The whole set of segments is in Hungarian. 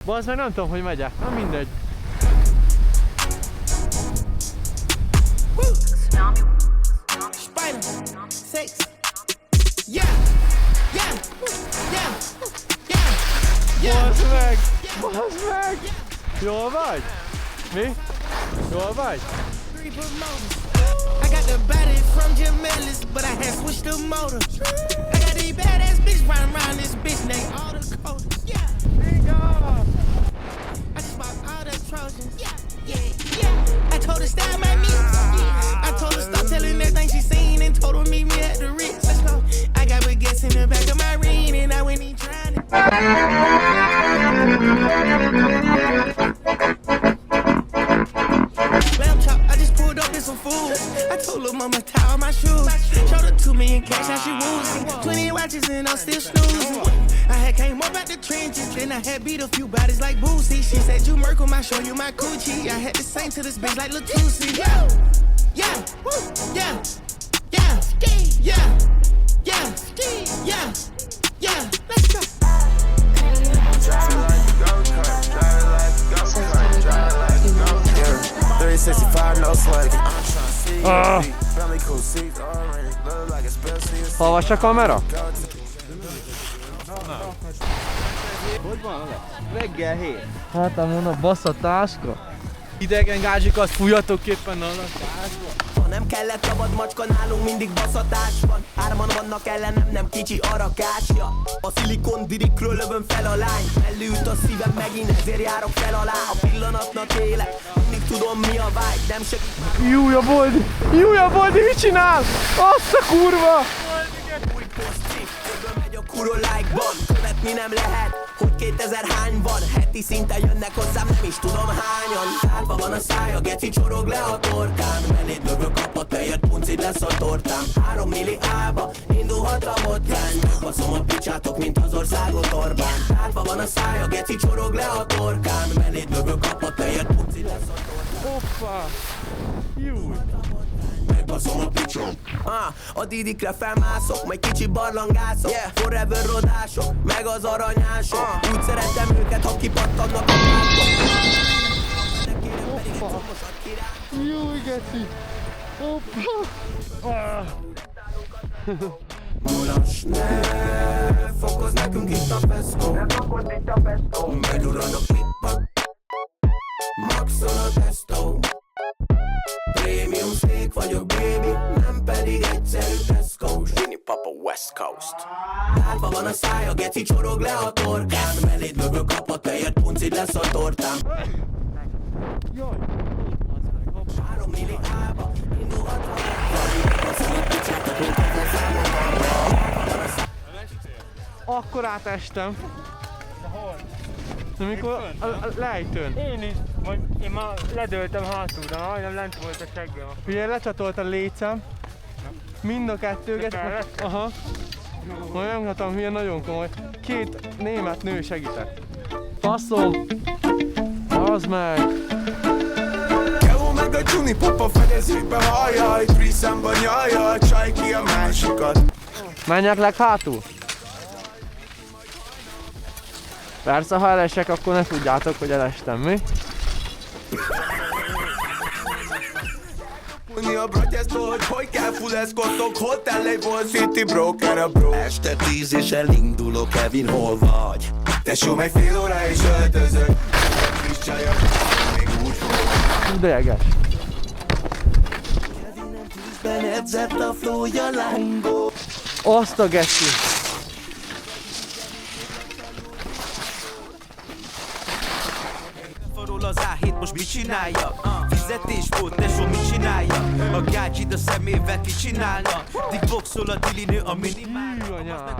Bazd meg, nem tudom, hogy megyek. Na mindegy. Spider, sex. Yeah, yeah, yeah, yeah. Bazd meg! Bazd meg! Jól vagy? Mi? Jól vagy? I got the body from Jamelis, but I had switched the motor. I got these badass bitch riding around this bitch named all the coders. Yeah. I just bought all the Trojans. Yeah, yeah, yeah. I told her style my mix. I told her stop telling everything she seen and told her meet me at the Ritz. Let's go. I got baguettes in the back of my ring and I went in trying to. Lamb chop, I just pulled up in some food. I told her mama tie all my shoes. Showed her 2 million cash, how she woozy. 20 watches and I'm still snoozing. I had came up out the trenches, then I had beat a few bodies like Boosie. She said you Merkle, I show you my coochie. I had to sing to this bitch like Latusi. Yeah, yeah, yeah, yeah, yeah, yeah, yeah, yeah. Let's go. Drive like a go-kart, drive like a go-kart, drive like a go-kart. 365, no slugging. I'm tryna see you. Family cool seats, orange, look like a special. Hallgass a kamera? Hogy van? Reggel 7. Hát mondom, bassz a táska. Idegen gázsikat fújjatok éppen a táska. Ha nem kellett szabad macska, nálunk mindig baszatás van. 3-an vannak ellenem, nem kicsi a rakásja. A szilikon dirikről lövöm fel a lány. Előtt a szívem megint, ezért járok fel alá. A pillanatnak élek, mindig tudom mi a vágy. Nem segít. Júja Boldi! Júja Boldi, mit csinál? Azt a kurva! Új poszti, közben megy a kuro like-ban. Követni nem lehet, hogy 2000 hány van. Heti szinten jönnek hozzám, nem is tudom hányan. Tárva van a szája, geci csorog le a torkán. Mellét dögök a patejért, puncid lesz a tortám. 3 milli ába, indulhat a botrány. Megbaszom a picsátok, mint az országot Orbán. Tárva van a szája, geci csorog le a torkán. Mellét dögök a patejért, puncid lesz a tortám. Hoppá! Júj! Megbaszom a picsom. A didikre felmászok, majd kicsi barlangászok. Forever rodások, meg az aranyások. Úgy szeretem őket, ha kipattannak a pártok. Júj, geci! Hoppá! Mulas, ne fokoz nekünk itt a feszkó. Bedurran a klippak, maxol a tesztó. Premium steak vagyok, baby, nem pedig egyszerű Tesco. Zsini papa West Coast. Tárva van a szája, geci csorog le a torkán. Mellét dögök a patejért, puncid lesz a tortám. Jaj! 3 milli ába, indulhat a Akkor átestem. De hol? De mikor a lejtőn. Én is. Én már ledöltem hátul, de majdnem lent volt a seggem. Ugye lecsatolt a lécem. Mind a kettőget. kellett? Aha. Majd nem mondhatom, milyen nagyon komoly. 2 német nő segített. Faszom! Az meg! Keó meg a Juni papa fedezékbe hajjaj, Triszamba nyajjaj, csaj ki a másikat. Menjek leghátul? Persze, ha elesek, akkor ne tudjátok, hogy elestem, mi? Unni a brotyesztól, hogy kell fulleszkodtok, Hotel Label City Broker a bro. Este 10 és elindulok, Kevin, hol vagy? Tesó, meg fél óra és öltözök. Kis csajak, még úgy fogok. Ideges. Kevin edzett a flója lángó. Azt a geci! Farol az A7, most mit csinálja? Fizetés volt, tesó, mit csinálja? A gácsid a szemével ki csinálna? Dik boxol a dilinő a minimál. Hű, anyám!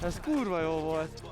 Ez kurva jó volt.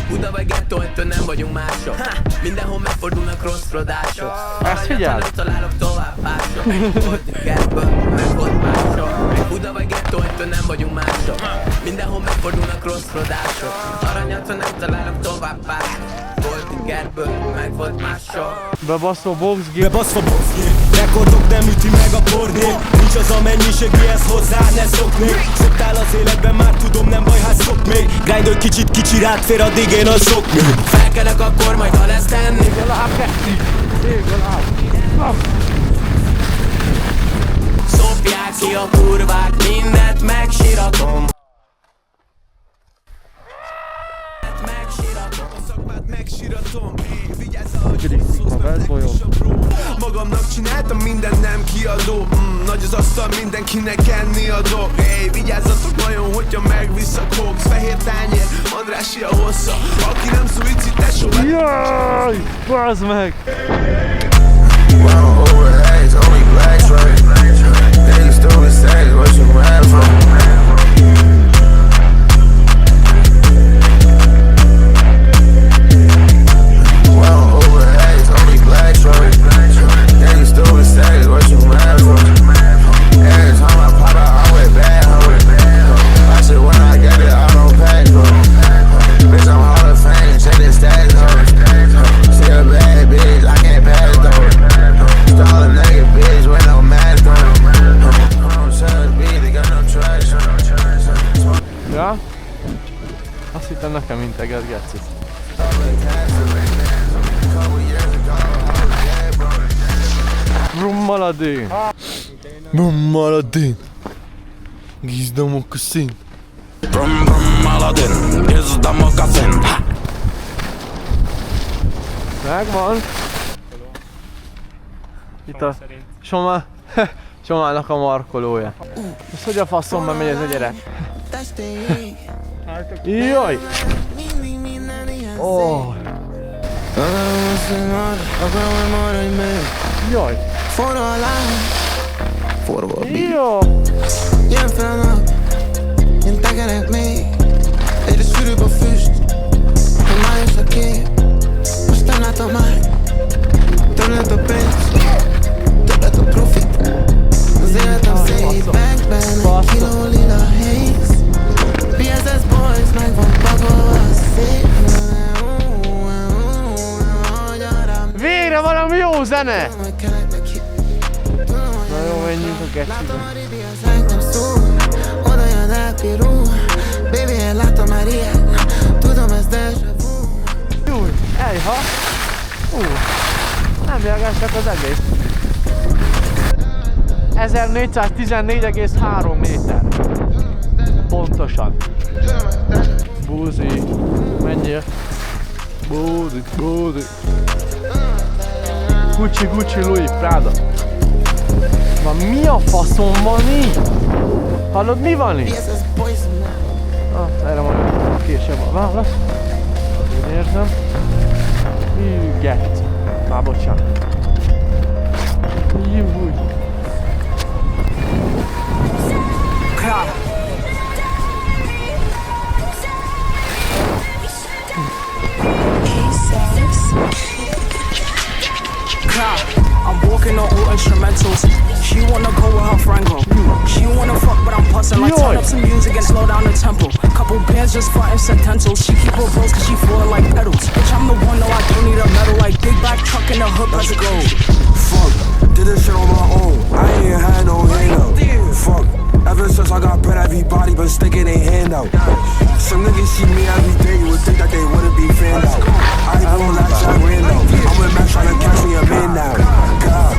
Buda vagy gettó, ettől nem vagyunk mások. Mindenhol megfordulnak rossz rodások. Ezt figyeld! Nem találok tovább mások. Volt gerből, meg volt mások. Buda vagy gettó, ettől nem vagyunk mások. Mindenhol megfordulnak rossz rodások. Aranyat, ha nem találok tovább mások. Volt gerből, meg volt mások. Bebaszó boxgép. Bebaszva boxgép, rekordok nem üti meg a pornét. Nincs az a mennyiségéhez hozzá, ne szoknék. Szoktál az életben, már tudom, nem baj, hát szok még. Grindolj kicsit, kicsi rád fér, addig én az szok még. Felkelek akkor majd, ha lesz tenni. Szopják ki a kurvák, mindent megsiratom. Megsiratom, vigyázz, ahogy magamnak csináltam, minden nem kiadó. Nagy az asztal, mindenkinek enni adok. Hey, vigyázzatok nagyon, hogyha megvisz a koks. Fehér tányér, Andrási a hossza. Aki nem szuicid, tesó. Jaj, bazd meg! Ja? Azt hittem nekem integet, geci. Brummaladén! Brummaladén! Gizd a mokaszín! Brum brum Aladdin, gizd a mokaszín! Megvan! Itt a Somának a markolója. Ez hogy a faszomban megy ez a gyerek? Jaj! Oh. Jaj! Jó! Ilyen fel a nap, én tekerek még. Egyre sűrűbb a füst, ha május a kép. Most nem látom már, több lett a pénz, több lett a profit. Az életem szép, bankben egy kiló lila haze. BSS boys, meg van pakolva szép. Végre valami jó zene! Na jó, menjünk a gecibe. Oda jön el Pirú, baby, én láttam már ilyen. Tudom, ez déjà vu. Júj, ejha! Nem jelgestek az egész. 1414,3 méter. Pontosan. Búzi. Menjél. Búzi, búzi. Gucci, Gucci, Louis, Prada. Na mi a faszom van így? Hallod, mi van itt? Erre majd később a válasz. Én érzem. Get. Már bocsánat. Júj. I'm walking on all instrumentals. She wanna go with her friend go. She wanna fuck, but I'm bustin' like turn up some music and slow down the tempo. Couple bands just for incidentals. She keep her rolls cause she falling like pedals. Bitch, I'm the one, no, I don't need a medal. Like big back truck in the hood, let's go. Fuck, did this shit on my own. I ain't had no handout. Fuck, ever since I got bread, everybody been sticking their hand out. Some niggas see me every day, you would think that they wouldn't be fanned out. I ain't gon' let that random. I'm with Max trying to catch me a man now. God.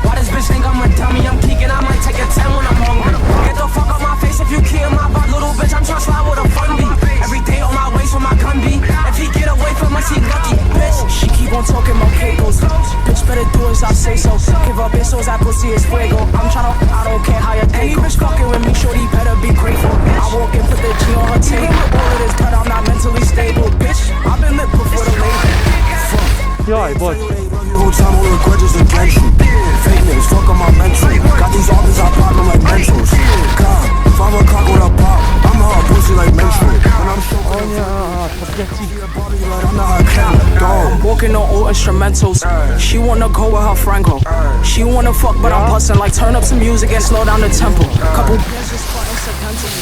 Why this bitch think I'm a dummy? I'm peeking, I might take a 10 when I'm hungry. Get the fuck out my face if you kill my butt, little bitch. I'm tryna slide with a fun be. Every day on my waist with my gun be. If he get away from us, he lucky, bitch. She keep on talking about cables. Bitch better do as I say so. Give up pesos, that pussy is fuego. I'm tryna, I don't care how you think. Any bitch fucking with me, shorty better be grateful. I walk and put the G on her table. All of this, but I'm not mentally stable, bitch. I've been lit before the label. Fuck. Jaj, bocs. Whole time all the grudges against you. Fake niggas, fuck on my mental. Got these offers, I pop them like mentals. God, 5 o'clock with a pop. I'm her pussy like menstrual. When I'm so I'm walking on all instrumentals. She wanna go with her friend go. She wanna fuck, but I'm bustin' like turn up some music and slow down the tempo. Couple bands just for incidentals.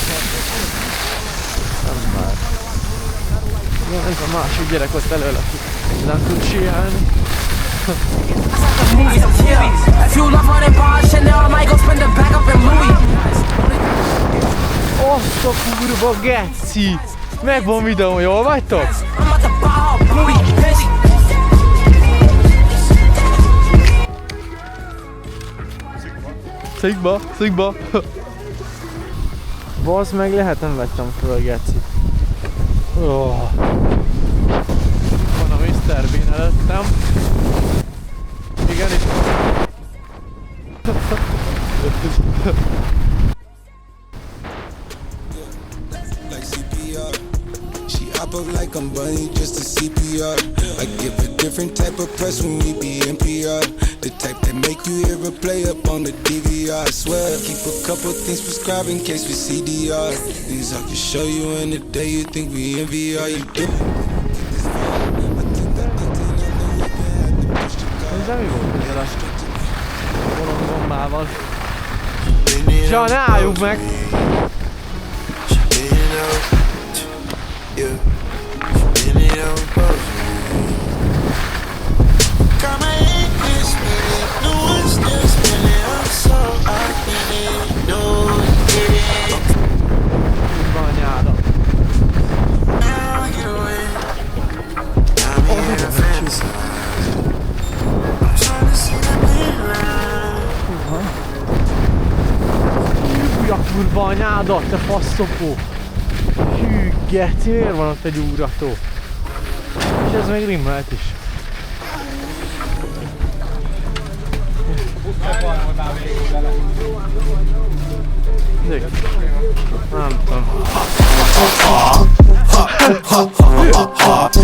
Ez a másik gyerek ott elől, aki nem tud síelni. Azt a kurva geci! Megvan videó, jól vagytok? Szigba! Basz meg, lehet nem vettem föl, geci. Oh. Van a Mr. Bean előttem. Igen, itt Up like I'm bunny, just a CPR. I give a different type of press when we be NPR. The type that make you hear a play up on the DVR. I swear, keep a couple things prescribed in case we CDR. Things I can show you in the day you think we NVR. You do. Ez mi volt ezzel a bolondgombával? Zsa, ne álljunk meg! Kurva anyádat, te faszopó! Hű, geci, miért van ott egy ugrató? És ez még rimmelt is. Nézd. Nem tudom.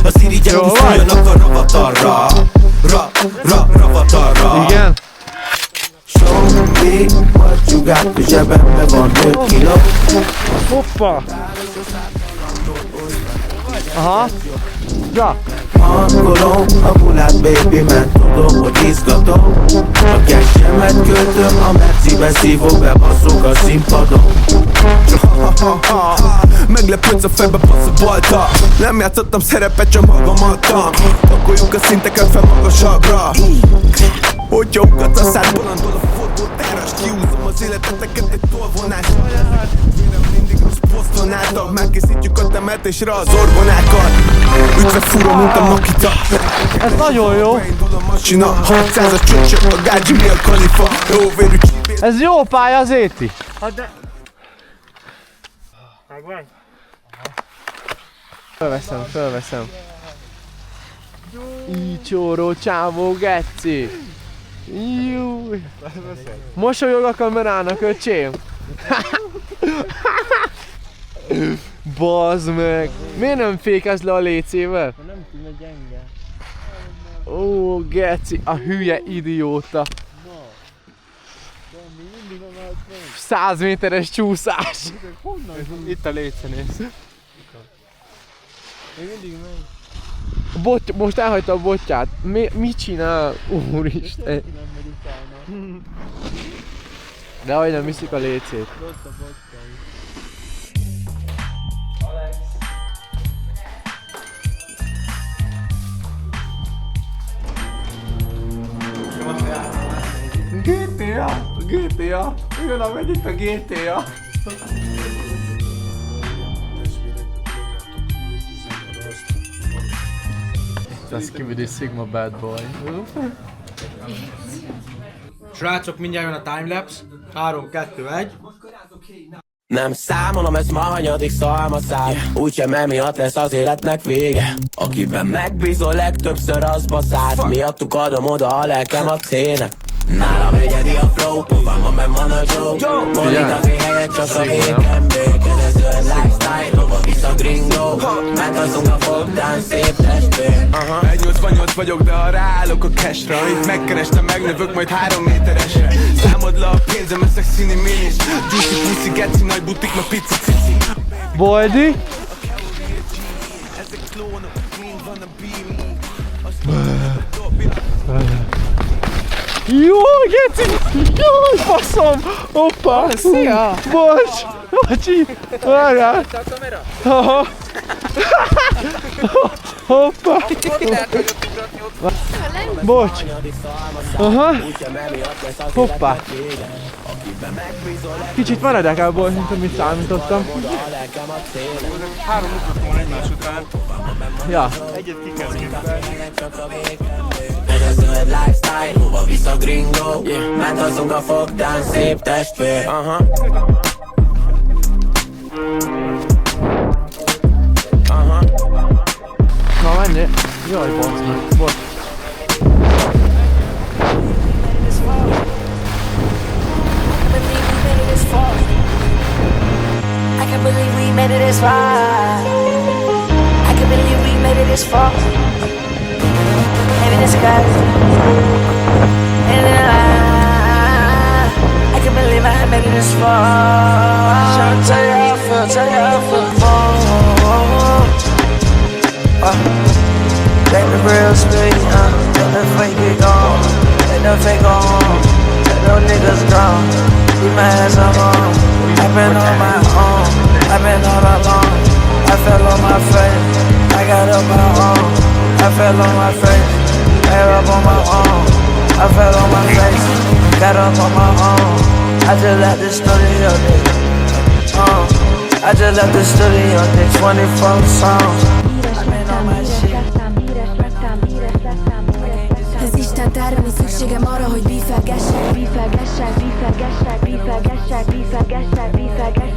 Az irigyek úszoljanak a ravatarra. Ravatarra. Igen? Show me what you got, a zsebembe van 5 kiló. Hoppa! Aha! Ja! Hangolom a bulát, baby, mert tudom, hogy izgatom. A cashemet költöm, a Merciben szívok, bebasszok a színpadon. Meglepődsz a fejbe, passz a balta. Nem játszottam szerepet, csak magam adtam. Pakoljuk a szinteket fel magasabbra. Hogyha ugatsz a szád, bolondol a forgótáras. Kiúzom az életeteket egy tolvonás. Mindig rossz poszton álltak. Megkészítjük a temetésre az orgonákat. Ügyve fura, mint a Makita. Ez nagyon jó! Beindul a masina, 600 a csöcsök, a gágyi mi a kalifa. Jóvérű csípét. Ez jó pálya az Éti! Hát de... Megvan? Fölveszem. Így csóró csávó geci! Júj! Mosolyog a kamerának, öcsém! Bazd meg! Miért nem fékezd le a lécével? Nem tűnne gyenge. Ó, geci, a hülye idióta! 100 méteres csúszás! Itt a léce, nézd. Még mindig megy. Most elhagyta a botját. Mit csinál? Úristen! De hogy nem viszik a lécét. GTA! Jön a megyik a GTA! Let's give it a Sigma bad boy. Srácok, mindjárt jön a timelapse. 3, 2, 1. Nem számolom, ez ma hanyadik szalmaszál. Úgysem emiatt lesz az életnek vége. Akiben megbízol, legtöbbször az baszált. Miattuk adom oda a lelkem a cének. Nálam egyedi a flow, pofám, men van a joke. Politikai helyet csak a éken békedező egy lifestyle. Lovak is a gringo, megazunk a fogdán szép testvér. 1,88 vagyok, de ha ráállok a cashra, itt megkerestem, megnövök majd 3 méteresre. Számod le a pénzem, eszek színi minis. Juicy pussy, geci, nagy butik, ma pici cici. Boldi? Ezek klónok, mind van a beam. Jó, geci! Jó, faszom! Hoppá! Szia! Bocs! Bocsi! Várjál! A kamera? Aha! Hoppá! Bocs! Aha! Hoppá! Kicsit maradékább volt, mint amit számítottam. 3 utat volna egymás után. Ja. Egyet ki kell skipelni. Ez a zöld lifestyle, hova visz a gringo? Mentazunk a fogdán, szép testvér. Aha. Aha. Na menjél! Jaj, bassz meg, bocs. I can't believe we made it this far. I can't believe we made it this far. Maybe the sky. And then I can't believe I made it this far. Tryna tell you how I feel, tell you how I feel. Let the real speak, let the fake get gone. Let the fake go on, let those niggas gone. Leave my ass alone. I've been on my own, I've been all alone. I fell on my face, I got up my own. I fell on my face, got up on my own. I fell on my face, got up on my own. I just left the studio, I just left the studio, did 24 songs. I've been on my shit. Ez Isten terve, nincs szükségem arra, hogy bífelgessek.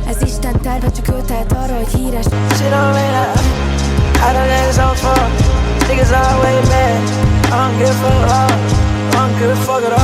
Ez Isten terve, csak ő tehet arra, hogy híres. Shit don't matter, I done niggas on fuck. Niggas always mad, I don't give a fuck, I don't give a fuck at all.